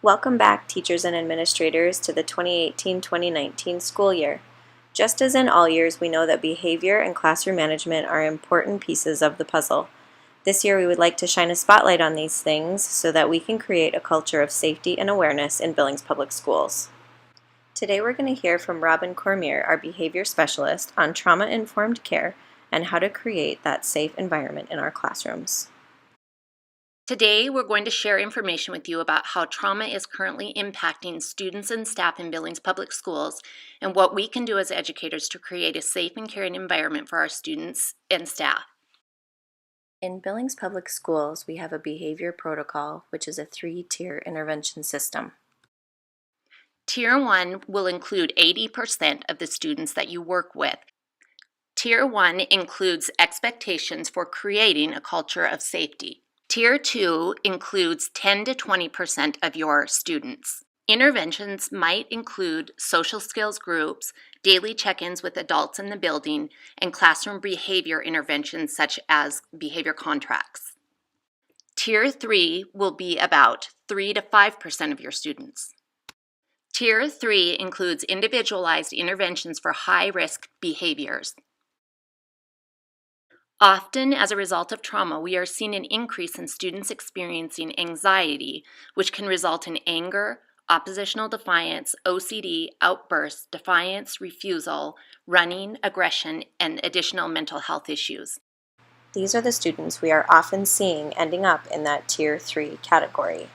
Welcome back, teachers and administrators, to the 2018-2019 school year. Just as in all years, we know that behavior and classroom management are important pieces of the puzzle. This year, we would like to shine a spotlight on these things so that we can create a culture of safety and awareness in Billings Public Schools. Today, we're going to hear from Robin Cormier, our behavior specialist, on trauma-informed care and how to create that safe environment in our classrooms. Today, we're going to share information with you about how trauma is currently impacting students and staff in Billings Public Schools and what we can do as educators to create a safe and caring environment for our students and staff. In Billings Public Schools, we have a behavior protocol, which is a 3-tier intervention system. Tier 1 will include 80% of the students that you work with. Tier 1 includes expectations for creating a culture of safety. Tier 2 includes 10 to 20% of your students. Interventions might include social skills groups, daily check-ins with adults in the building, and classroom behavior interventions such as behavior contracts. Tier 3 will be about 3 to 5% of your students. Tier 3 includes individualized interventions for high-risk behaviors. Often, as a result of trauma, we are seeing an increase in students experiencing anxiety, which can result in anger, oppositional defiance, OCD, outbursts, defiance, refusal, running, aggression, and additional mental health issues. These are the students we are often seeing ending up in that Tier 3 category.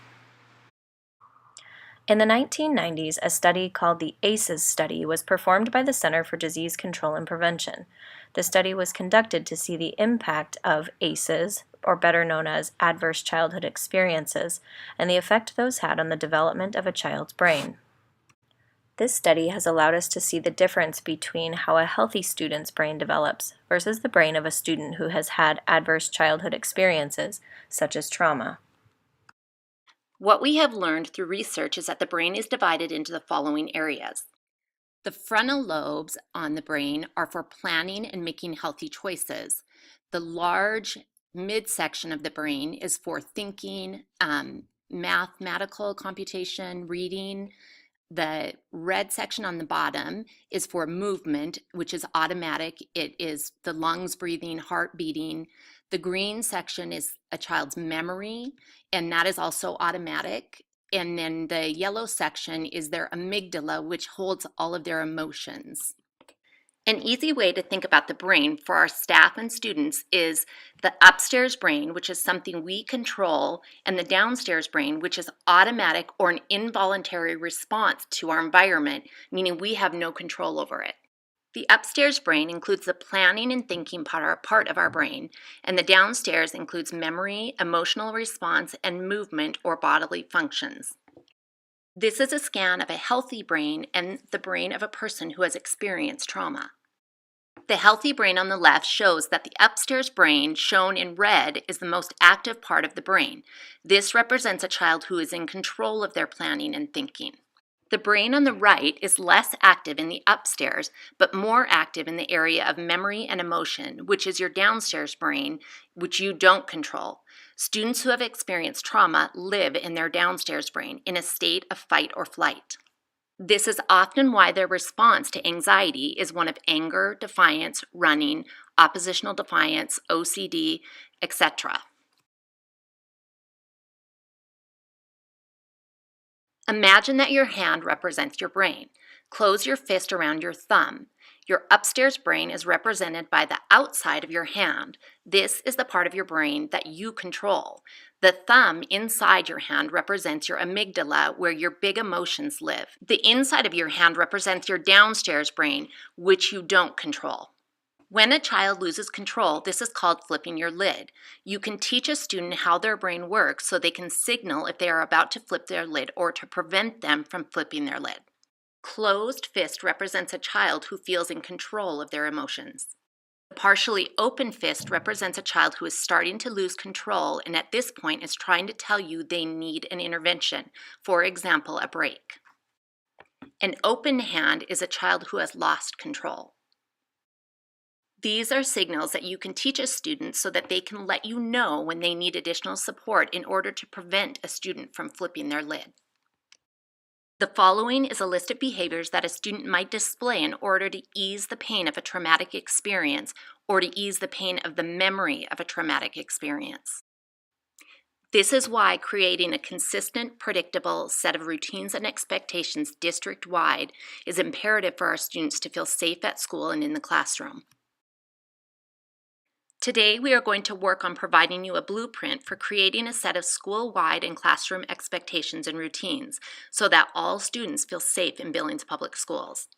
In the 1990s, a study called the ACEs study was performed by the Center for Disease Control and Prevention. The study was conducted to see the impact of ACEs, or better known as adverse childhood experiences, and the effect those had on the development of a child's brain. This study has allowed us to see the difference between how a healthy student's brain develops versus the brain of a student who has had adverse childhood experiences, such as trauma. What we have learned through research is that the brain is divided into the following areas. The frontal lobes on the brain are for planning and making healthy choices. The large midsection of the brain is for thinking, mathematical computation, reading. The red section on the bottom is for movement, which is automatic. It is the lungs breathing, heart beating. The green section is a child's memory, and that is also automatic. And then the yellow section is their amygdala, which holds all of their emotions. An easy way to think about the brain for our staff and students is the upstairs brain, which is something we control, and the downstairs brain, which is automatic or an involuntary response to our environment, meaning we have no control over it. The upstairs brain includes the planning and thinking part of our brain, and the downstairs includes memory, emotional response, and movement or bodily functions. This is a scan of a healthy brain and the brain of a person who has experienced trauma. The healthy brain on the left shows that the upstairs brain, shown in red, is the most active part of the brain. This represents a child who is in control of their planning and thinking. The brain on the right is less active in the upstairs, but more active in the area of memory and emotion, which is your downstairs brain, which you don't control. Students who have experienced trauma live in their downstairs brain in a state of fight or flight. This is often why their response to anxiety is one of anger, defiance, running, oppositional defiance, OCD, etc. Imagine that your hand represents your brain. Close your fist around your thumb. Your upstairs brain is represented by the outside of your hand. This is the part of your brain that you control. The thumb inside your hand represents your amygdala, where your big emotions live. The inside of your hand represents your downstairs brain, which you don't control. When a child loses control, this is called flipping your lid. You can teach a student how their brain works so they can signal if they are about to flip their lid or to prevent them from flipping their lid. Closed fist represents a child who feels in control of their emotions. The partially open fist represents a child who is starting to lose control and at this point is trying to tell you they need an intervention, for example, a break. An open hand is a child who has lost control. These are signals that you can teach a student so that they can let you know when they need additional support in order to prevent a student from flipping their lid. The following is a list of behaviors that a student might display in order to ease the pain of a traumatic experience or to ease the pain of the memory of a traumatic experience. This is why creating a consistent, predictable set of routines and expectations district-wide is imperative for our students to feel safe at school and in the classroom. Today, we are going to work on providing you a blueprint for creating a set of school-wide and classroom expectations and routines so that all students feel safe in Billings Public Schools.